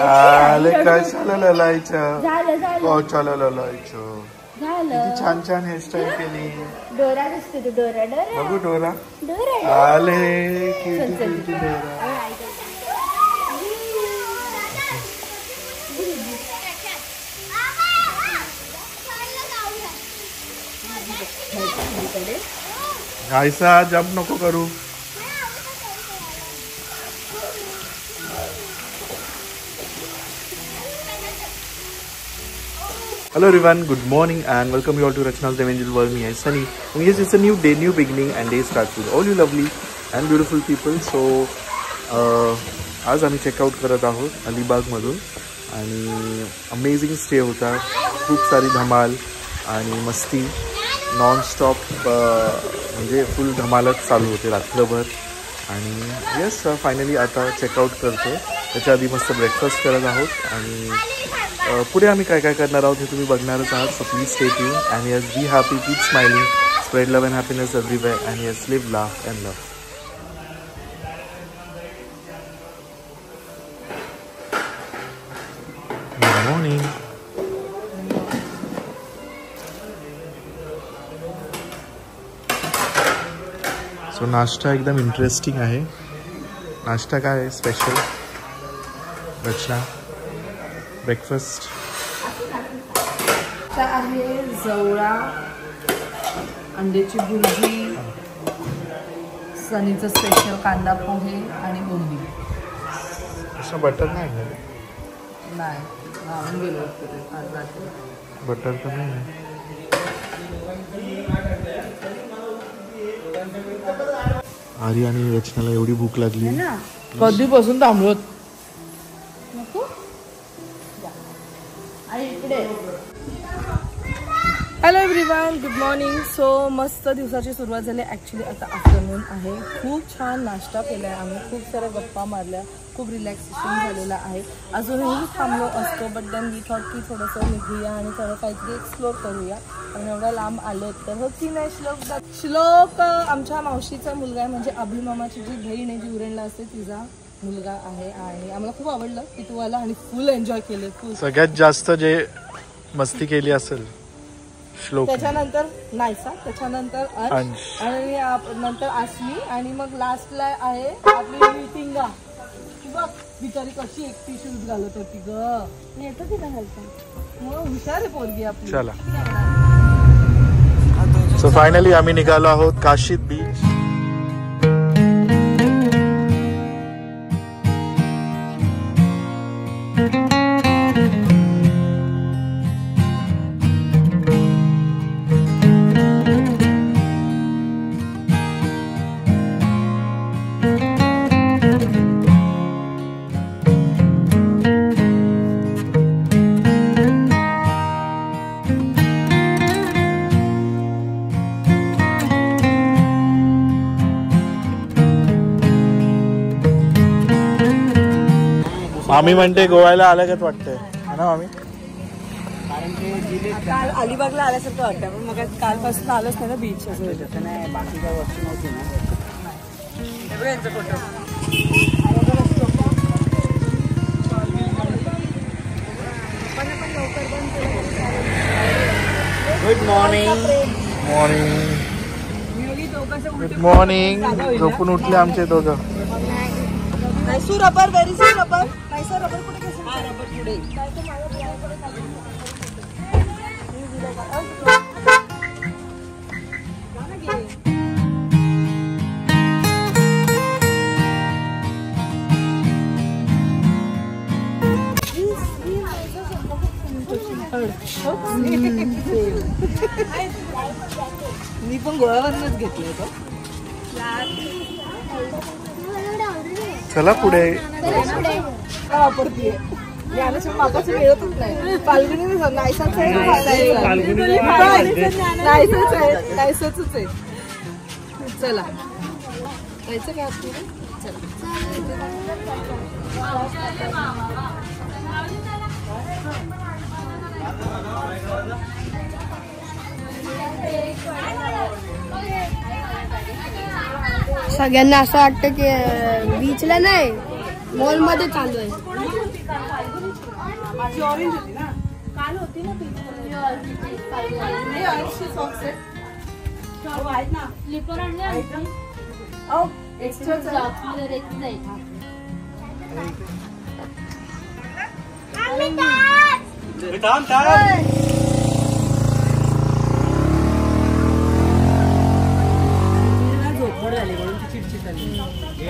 आले कशाला ललायचं कशाला ललायचं किती छान छान हेअरस्टाईल केली डोरा दिसते तू डोरा डोरा बघू डोरा आले किती डोरा ऐसा जंप नको करू Hello everyone, good morning and welcome you all to Rachna's Evangel World. Me is Sunny. And yes, it's a new day, new beginning and day starts with all you lovely and beautiful people. So आज आम्ही checkout करत आहोत अलिबाग मधून आणि amazing stay होता, खूप सारी धमाल आणि मस्ती नॉन स्टॉप, म्हणजे फुल धमालच चालू होते रात्रभर. आणि येस फायनली आता चेकआउट करतो. त्याच्या आधी मस्त ब्रेकफास्ट करत आहोत आणि पुढे आम्ही काय काय करणार आहोत हे तुम्ही बघणारच आहात. So please stay tune and yes be happy, keep smiling, spread love and happiness everywhere and yes live laugh and love. Good morning. So नाश्ता एकदम इंटरेस्टिंग आहे. नाश्ता काय आहे स्पेशल रचना? ब्रेकफास्ट आहे जवळा, अंड्याची भुर्जी, सनीचं स्पेशल कांदा पोहे आणि बोंबी. असं बटर नाही गेलो बटर तर नाही. आर्य आणि रचनाला एवढी भूक लागली कधीपासून थांबलोत. Hello everyone, good morning. So मस्त दिवसाची सुरुवात झाली. ॲक्च्युली आता आफ्टरनून आहे. खूप छान नाश्ता केला आहे आम्ही, खूप साऱ्या गप्पा मारल्या, खूप रिलॅक्सेशन झालेलं आहे. अजूनही थांबलो असतो बट देन वी थॉट की थोडंसं निघूया आणि थोडं काहीतरी एक्सप्लोर करूया. आणि एवढा लांब आलो तर हो की नाही. श्लोक आमच्या मावशीचा मुलगा आहे, म्हणजे अभिमामाची जी बहीण आहे जी उरणला असते तिचा मुलगा आहे. आणि आम्हाला खूप आवडलं की तू आला आणि फुल एन्जॉय केले. फुल सगळ्यात जास्त जे मस्ती केली असेल श्लोक, त्याच्यानंतर नायसा, त्याच्यानंतर अंश आणि नंतर आसमी आणि मग लास्टला आहे आपली मीटिंगा. बघ बिचारी कशी एकटी शूज घालत होती ग. येतं तिला घालता मग हुशार आहे पोरगी आपली. चला सो फायनली आम्ही निघालो आहोत काशीद बीच. मामी म्हणते गोव्याला आल्यागत वाटतंय ना मामी? काल अलिबागला आल्यासारखं वाटतं पण मग कालपासून आलोच नाही ना बीच. असं नाही बाकी काही वस्तू नव्हती ना. Photo good morning. Good morning. झोपून उठले आमचे दोघं. नायसू रबर, व्हेरी सू रबर. नायसू रबर कुठे कसं? हा रबर पुढे. मी पण गोव्यावरूनच घेतलंय तो. चला पुढे. वापरतीये मागाचं मिळतच नाही. फाल्गुनी नायसाच आहे, नायसाच आहे. चला जायचं काय आपल्याला? सगळ्यांना असं वाटतं की बीचला नाही मॉल मध्ये चालू आहे. ऑरेंज होती ना काल होती ना ती सॉक्स आहेत ना स्लीपर आणले एक्स्ट्रा झोपड झाली म्हणून ती चिडचिड झाली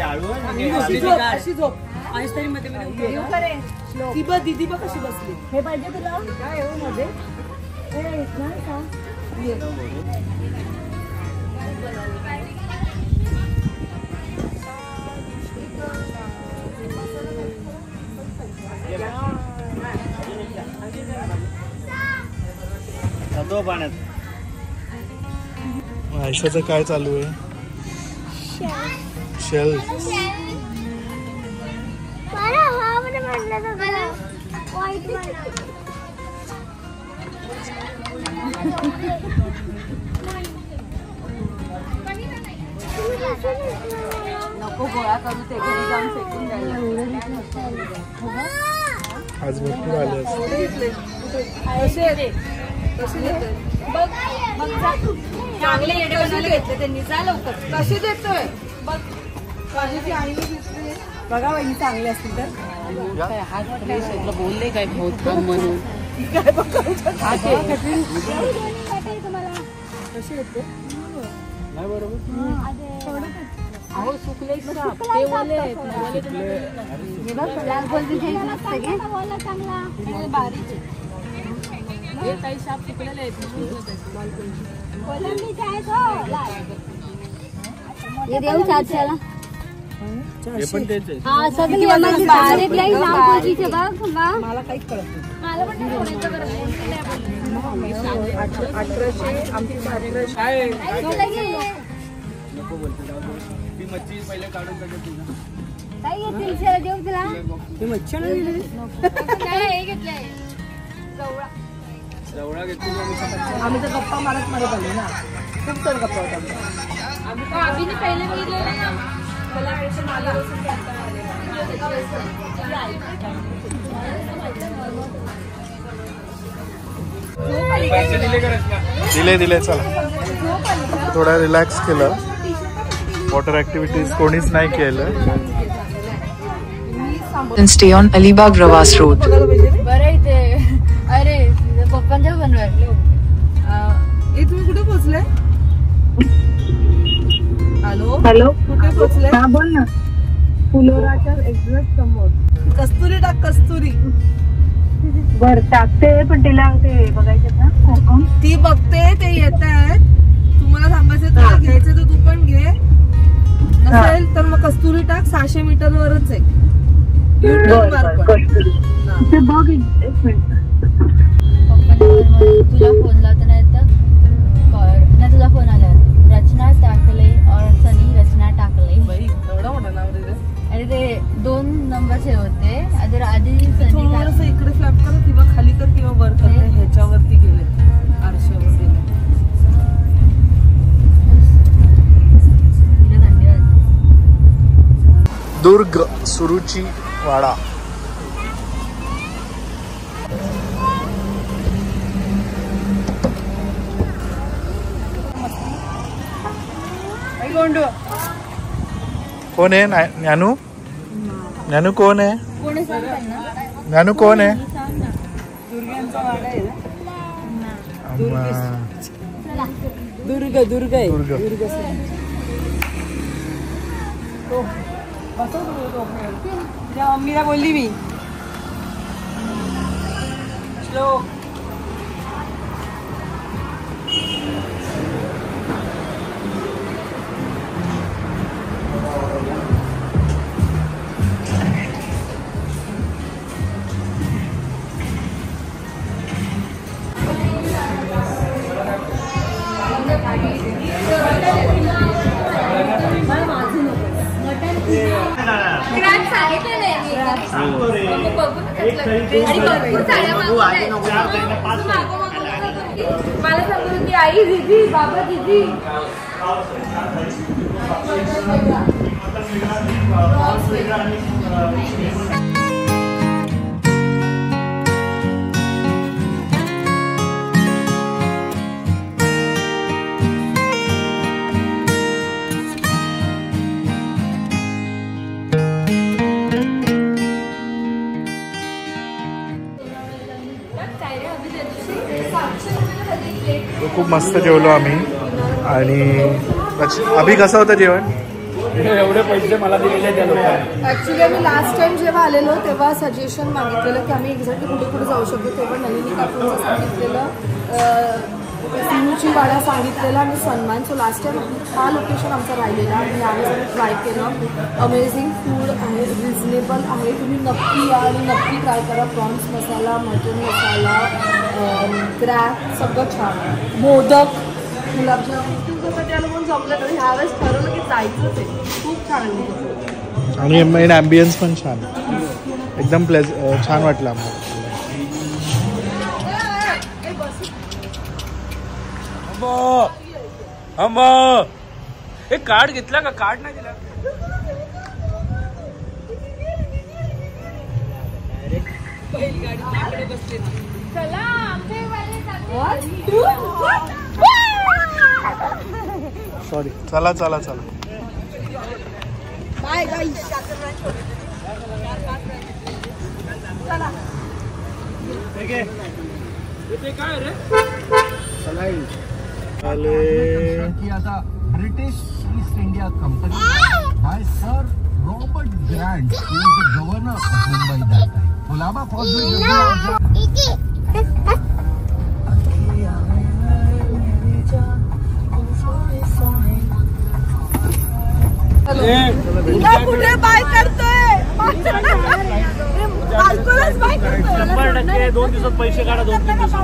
अशी झोप आईस्तारी मध्ये ती बघ दीदी बघ कशी बसली हे पाहिजे तुला काय मध्ये आयशाचं काय चालू आहे? शेल नको गोळा करू ते घरी जाऊन फेकून द्यायला आज भरपूर आले चांगले येडे बनायला घेतले त्यांनी जा लवकर कशी देतोय बघ माझी आई बघा वहिनी चांगले असतील तर हात बोलले काय बहुत कम म्हणून काय कशी येते नाही बरोबर अहो सुकले ते ओले आहेत बारीक हे काही साप सुकलेले आहेत देऊ चारशेला हे पण तेच आहे. हा सगळी बारीक लाईन नागपूरची बघ मला काहीच कळत नाही मला पण सोन्याचं करत 1800 आमची 1800 काय घेतली देऊ तुला हे मच्छर नाही काय हे घेतलंय आम्ही तर गप्पा मारत आलो ना खूप सारे गप्पा होता आम्ही पहिले दिले चला थोडा रिलॅक्स केलं वॉटर ऍक्टिव्हिटीज कोणीच नाही केलं and stay on Alibag Ravas Road. बरं इथे अरे पप्पांच्या बनवाय हे तुम्ही कुठे पोहोचले हॅलो कुठे पोहोचले हा बोल ना फुलोराच्या एक्झॅक्ट समोर कस्तुरी टाक कस्तुरी बर टाकते पण तिला ते बघायचं ना कोकम ती बघते ते येत आहेत तुम्हाला थांबायचं तर घ्यायचं तर तू पण घे नसेल तर मग कस्तुरी टाक 600 मीटर वरच आहे कस्तुरी ते बघ एक मिनिट तुला फोन लावता नाही तर नाही तुझा फोन आला रचना टाकले और सनी रचना टाकले एवढा मोठा नाव रे आणि ते 2 नंबरचे होते आधी सनी थोडंसं इकडे फ्लॅप कर किंवा खाली कर किंवा वर कर ह्याच्यावरती गेले आरशावर गेले दुर्ग सुरुची वाडा कोण आहे ज्ञानू ज्ञानू कोण आहे कोणी सांगतात ना ज्ञानू कोण आहे दुर्गांचा वाडा आहे ना दुर्ग दुर्ग त्या मम्मीला बोलली मी श्लोक मला सांगू की आई दीदी बाबा दीदी खूप मस्त जेवलो आम्ही. आणि अभि कसं होतं जेवण? एवढे पैसे मला दिलेले त्या लोकांनी. ॲक्च्युली आम्ही लास्ट टाइम जेव्हा आलेलो तेव्हा सजेशन मागितलेलं की आम्ही एक्झॅक्टली कुठे कुठे जाऊ शकतो. तेव्हा नलिनी काकूंचं सांगितलेलं, सिंहूची वाडा सांगितलेला आणि सन्मान. सो लास्ट टाइम हा लोकेशन आमचा राहिलेला आणि यावेळेस आम्ही ट्राय केलं. अमेझिंग फूड आहे, रिजनेबल आहे. तुम्ही नक्की या आणि नक्की ट्राय करा. प्रॉन्स मसाला, मटन मसाला, क्रॅब सगळं छान. मोदक, गुलाबजामुन तुमच्यासाठी आलं म्हणून जमलं तर ह्यावेळेस ठरवलं की जायचंच आहे. खूप छान आहे. आणि मेन ॲम्बियन्स पण छान, एकदम छान वाटलं आम्हाला. एक कार्ड घेतला का? कार्ड नाही दिला. सॉरी. चला चला चला. बाय गाईस. काय रे? किया था British east India company by sir Robert grant, who is the governor of Mumbai that time. Colaba फौजी कुठे बाय करतोय? 100% 2 दिवसात पैसे काढा. 2-3 दिवसात